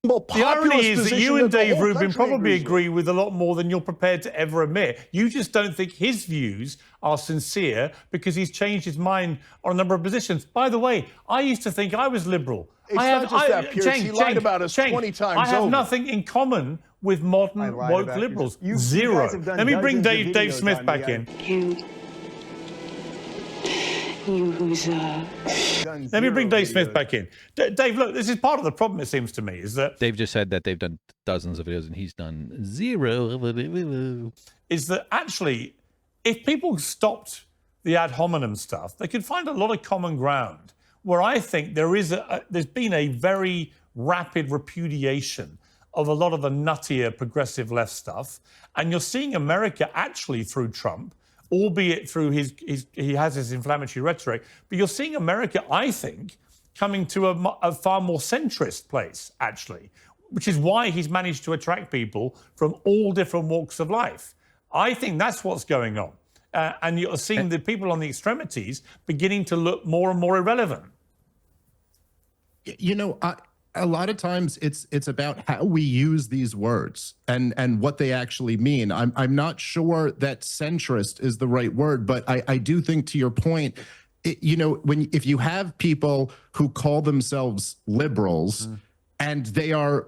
the irony is that you and Dave Rubin probably agree with a lot more than you're prepared to ever admit. You just don't think his views are sincere because he's changed his mind on a number of positions. By the way, I used to think I was liberal. It's not just that, Piers. He lied about us 20 times I have over. nothing in common with modern woke liberals. Zero. Let me bring Dave Smith back in. Let me bring Dave Smith back in. Dave, look, this is part of the problem, it seems to me, is that... Dave just said that they've done dozens of videos and he's done zero. Is that actually, if people stopped the ad hominem stuff, they could find a lot of common ground, where I think there's been a very rapid repudiation of a lot of the nuttier progressive left stuff. And you're seeing America actually through Trump, albeit through he has his inflammatory rhetoric, but you're seeing America, I think, coming to a far more centrist place, actually, which is why he's managed to attract people from all different walks of life. I think that's what's going on. And you're seeing the people on the extremities beginning to look more and more irrelevant. A lot of times it's about how we use these words and what they actually mean. I'm not sure that centrist is the right word, but I do think, to your point, if you have people who call themselves liberals and they are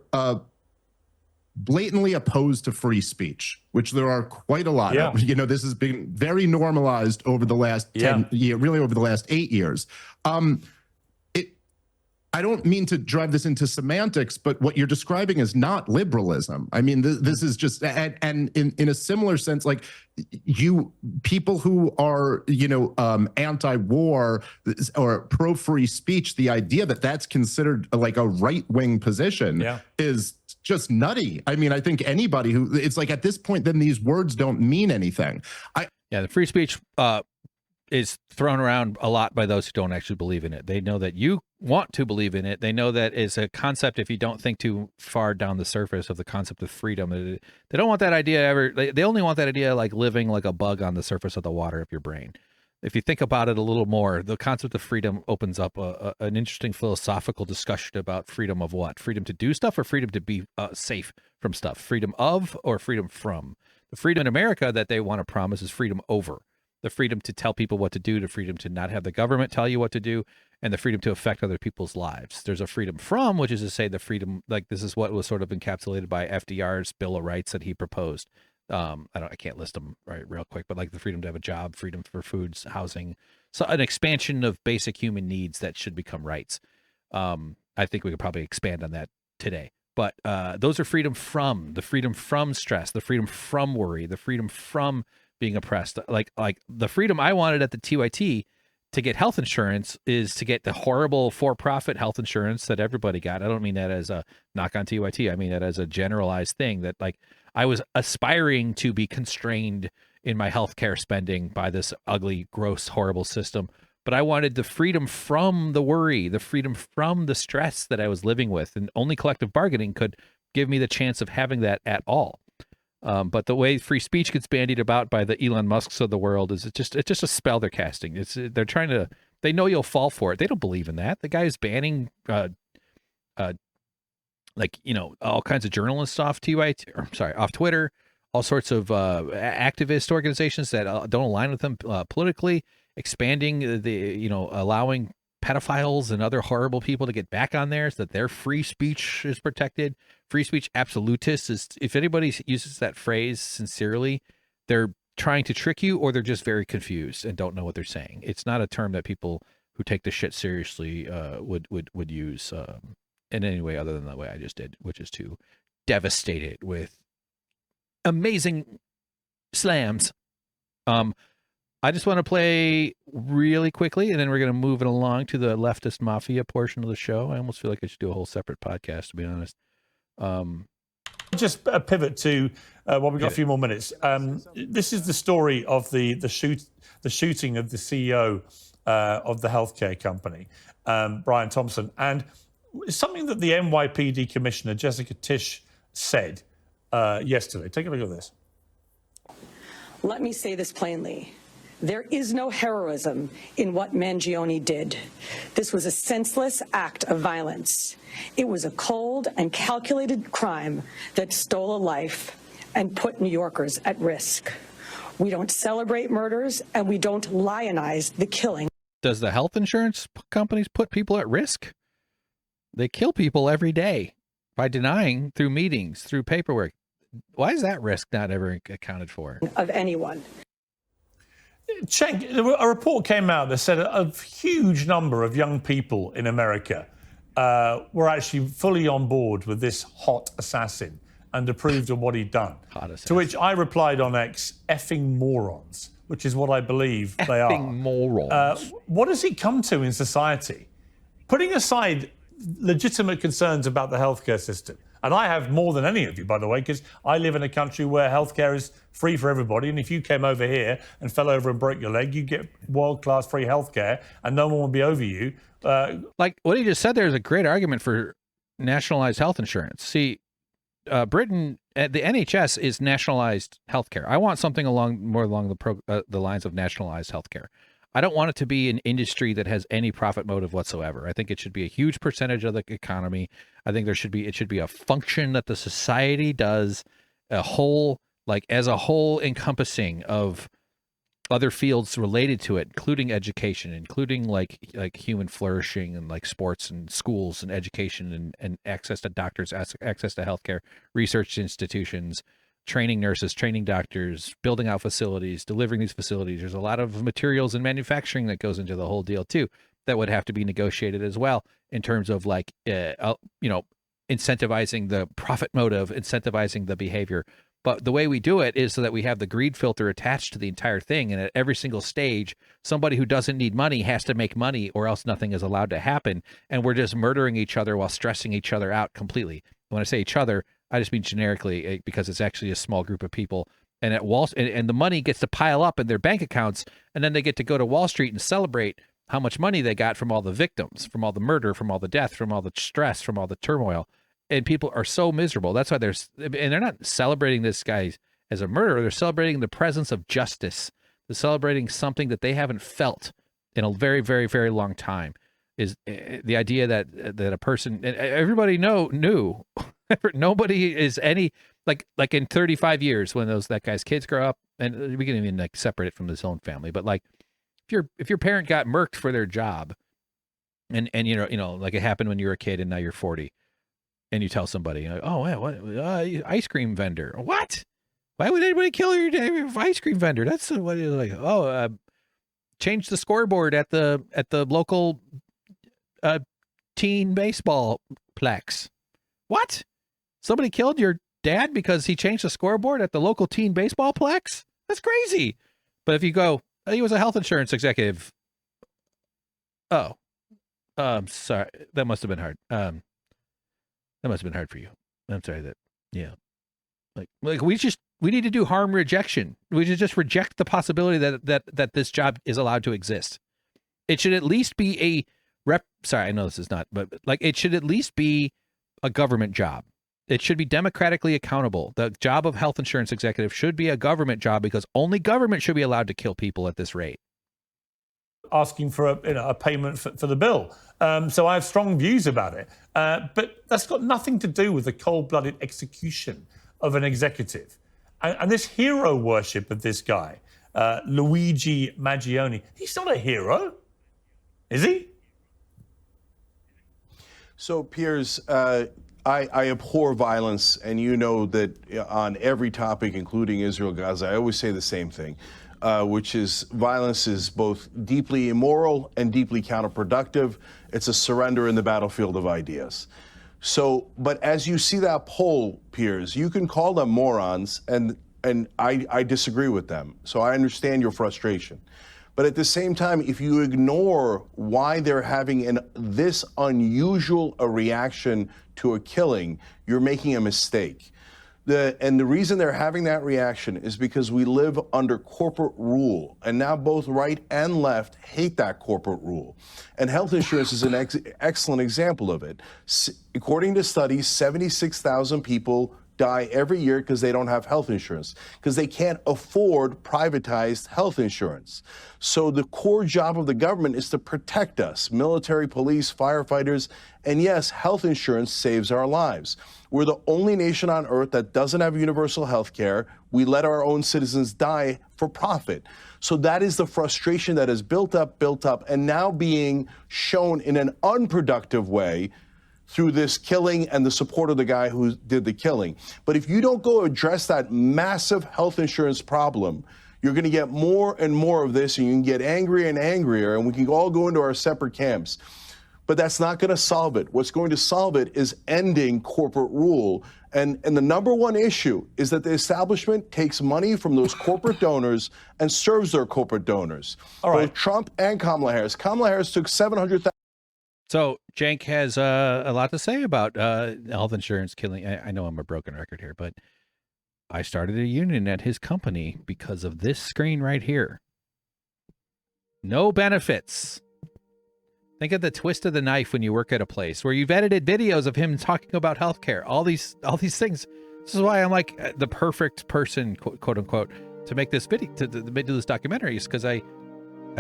blatantly opposed to free speech, which there are quite a lot of. This has been very normalized over the last 10 years, really over the last 8 years. I don't mean to drive this into semantics, but what you're describing is not liberalism. I mean, this is just, and in a similar sense, like people who are, anti-war or pro-free speech, the idea that that's considered like a right-wing position is just nutty. I mean, I think anybody it's like at this point, then these words don't mean anything. The free speech is thrown around a lot by those who don't actually believe in it. They know that you want to believe in it. They know that it's a concept, if you don't think too far down the surface of the concept of freedom. They don't want that idea ever. They only want that idea like living like a bug on the surface of the water of your brain. If you think about it a little more, the concept of freedom opens up an interesting philosophical discussion about freedom of what? Freedom to do stuff or freedom to be safe from stuff? Freedom of or freedom from? The freedom in America that they want to promise is freedom over. The freedom to tell people what to do, the freedom to not have the government tell you what to do, and the freedom to affect other people's lives. There's a freedom from, which is to say the freedom, like this is what was sort of encapsulated by FDR's Bill of Rights that he proposed. I can't list them real quick, but like the freedom to have a job, freedom for food, housing, so an expansion of basic human needs that should become rights. I think we could probably expand on that today. But those are freedom from, the freedom from stress, the freedom from worry, the freedom from being oppressed. Like the freedom I wanted at the TYT to get health insurance is to get the horrible for-profit health insurance that everybody got. I don't mean that as a knock on TYT. I mean that as a generalized thing, that like I was aspiring to be constrained in my healthcare spending by this ugly, gross, horrible system. But I wanted the freedom from the worry, the freedom from the stress that I was living with, and only collective bargaining could give me the chance of having that at all. But the way free speech gets bandied about by the Elon Musks of the world is it's just a spell they're casting. They're trying to, they know you'll fall for it. They don't believe in that. The guy is banning, like, you know, all kinds of journalists off off Twitter, all sorts of activist organizations that don't align with them politically, expanding the, you know, allowing pedophiles and other horrible people to get back on there so that their free speech is protected. Free speech absolutists is, if anybody uses that phrase sincerely, they're trying to trick you, or they're just very confused and don't know what they're saying. It's not a term that people who take this shit seriously would use in any way other than the way I just did, which is to devastate it with amazing slams. I just want to play really quickly, and then we're going to move it along to the leftist mafia portion of the show. I almost feel like I should do a whole separate podcast, to be honest. Just a pivot to well, we've got a few more minutes. This is the story of the shooting of the CEO of the healthcare company, Brian Thompson, and something that the NYPD Commissioner Jessica Tisch said yesterday. Take a look at this. Let me say this plainly. There is no heroism in what Mangione did. This was a senseless act of violence. It was a cold and calculated crime that stole a life and put New Yorkers at risk. We don't celebrate murders, and we don't lionize the killing. Does the health insurance companies put people at risk? They kill people every day by denying through meetings, through paperwork. Why is that risk not ever accounted for? Of anyone. Cenk, a report came out that said a huge number of young people in America were actually fully on board with this hot assassin and approved of what he'd done. To which I replied on X, effing morons, which is what I believe they are. Effing morons. What does it come to in society? Putting aside legitimate concerns about the healthcare system, and I have more than any of you, by the way, because I live in a country where healthcare is free for everybody. And if you came over here and fell over and broke your leg, you get world-class free healthcare, and no one will be over you. Like what he just said there is a great argument for nationalized health insurance. See, Britain, the NHS is nationalized healthcare. I want something more along the lines of nationalized healthcare. I don't want it to be an industry that has any profit motive whatsoever. I think it should be a huge percentage of the economy. I think it should be a function that the society does, as a whole encompassing of other fields related to it, including education, including like human flourishing and like sports and schools and education and access to doctors, access to healthcare, research institutions, training nurses, training doctors, building out facilities, delivering these facilities. There's a lot of materials and manufacturing that goes into the whole deal too, that would have to be negotiated as well in terms of like, incentivizing the profit motive, incentivizing the behavior. But the way we do it is so that we have the greed filter attached to the entire thing. And at every single stage, somebody who doesn't need money has to make money, or else nothing is allowed to happen. And we're just murdering each other while stressing each other out completely. When I say each other, I just mean generically, because it's actually a small group of people. And at and the money gets to pile up in their bank accounts, and then they get to go to Wall Street and celebrate how much money they got from all the victims, from all the murder, from all the death, from all the stress, from all the turmoil. And people are so miserable. That's why they're not celebrating this guy as a murderer. They're celebrating the presence of justice. They're celebrating something that they haven't felt in a very, very, very long time. Is the idea that a person, everybody knew, nobody is any like in 35 years when that guy's kids grow up, and we can even like separate it from his own family. But like if your parent got murked for their job, and you know like it happened when you were a kid and now you're 40. And you tell somebody, oh, yeah, what ice cream vendor? What? Why would anybody kill your ice cream vendor? That's what it's like. Oh, change the scoreboard at the local teen baseball plex. What? Somebody killed your dad because he changed the scoreboard at the local teen baseball plex? That's crazy. But if you go, oh, he was a health insurance executive. Oh, sorry. That must have been hard. That must have been hard for you. I'm sorry that, yeah. Like we need to do harm rejection. We should just reject the possibility that this job is allowed to exist. It should at least be sorry, I know this is not, but like it should at least be a government job. It should be democratically accountable. The job of health insurance executive should be a government job because only government should be allowed to kill people at this rate. Asking for a payment for the bill. So I have strong views about it. But that's got nothing to do with the cold-blooded execution of an executive. And this hero worship of this guy, Luigi Maggioni, he's not a hero, is he? So, Piers, I abhor violence, and you know that on every topic, including Israel, Gaza, I always say the same thing, which is violence is both deeply immoral and deeply counterproductive. It's a surrender in the battlefield of ideas. So, but as you see that poll, Piers, you can call them morons, and I disagree with them. So I understand your frustration. But at the same time, if you ignore why they're having this unusual a reaction to a killing, you're making a mistake. And the reason they're having that reaction is because we live under corporate rule. And now both right and left hate that corporate rule. And health insurance is an excellent example of it. According to studies, 76,000 people die every year because they don't have health insurance, because they can't afford privatized health insurance. So the core job of the government is to protect us, military, police, firefighters, and yes, health insurance saves our lives. We're the only nation on earth that doesn't have universal health care. We let our own citizens die for profit. So that is the frustration that has built up, and now being shown in an unproductive way through this killing and the support of the guy who did the killing. But if you don't go address that massive health insurance problem, you're going to get more and more of this, and you can get angrier and angrier, and we can all go into our separate camps. But that's not going to solve it. What's going to solve it is ending corporate rule. And the number one issue is that the establishment takes money from those corporate donors and serves their corporate donors. All right. Both Trump and Kamala Harris. Kamala Harris took $700,000. So Cenk has a lot to say about health insurance killing. I know I'm a broken record here, but I started a union at his company because of this screen right here. No benefits. Think of the twist of the knife when you work at a place where you've edited videos of him talking about healthcare. All these things. This is why I'm like the perfect person, quote unquote, to make this video, to do this documentary, is because I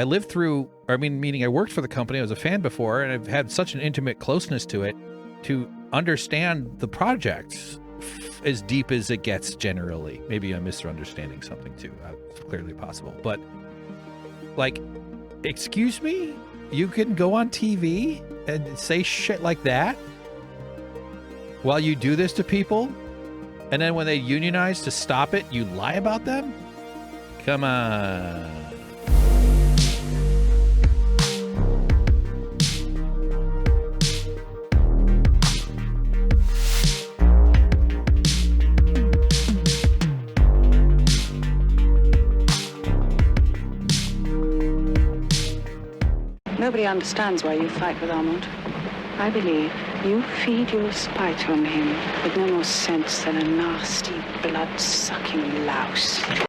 lived through, meaning I worked for the company. I was a fan before, and I've had such an intimate closeness to it to understand the project as deep as it gets generally. Maybe I'm misunderstanding something too. It's clearly possible. But, like, excuse me? You can go on TV and say shit like that while you do this to people? And then when they unionize to stop it, you lie about them? Come on. Nobody understands why you fight with Armand. I believe you feed your spite on him with no more sense than a nasty, blood-sucking louse.